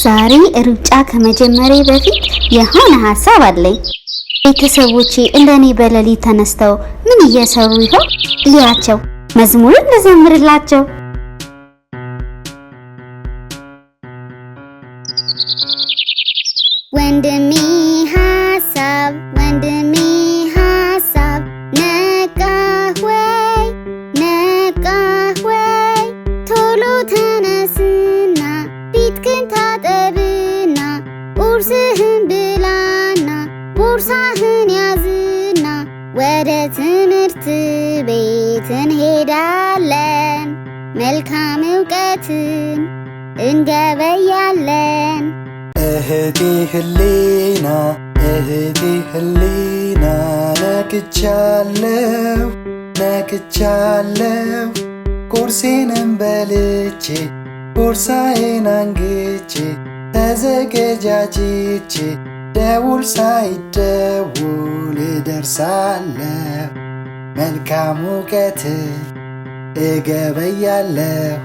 ዛሬ ሩጫ ከመጀመሬ በፊት የሆነ ሐሳብ አለኝ። ቤተሰቦቼ እንደኔ በሌሊት ተነስተው ምን እየሰሩ ይሆን? ልያቸው፣ መዝሙር ልዘምርላቸው። ወንድሜ ሐሳብ ነቃህ ወይ ቶሎ ተነስና ፊትህን ታጠብና ቁርስህን ብላና ቦርሳህን ያዝና ወደ ትምህርት ቤት እንሄዳለን። መልካም ዕውቀትን እንገበያለን። እህቴ ህሊና ነቅቻለሁ ቁርሴንም በልቼ ቦርሳዬን አንግቼ ተዘገጃጅቼ ደውል ሳይደውል እደርሳለሁ። መልካም ዕውቀትን እገበያለሁ።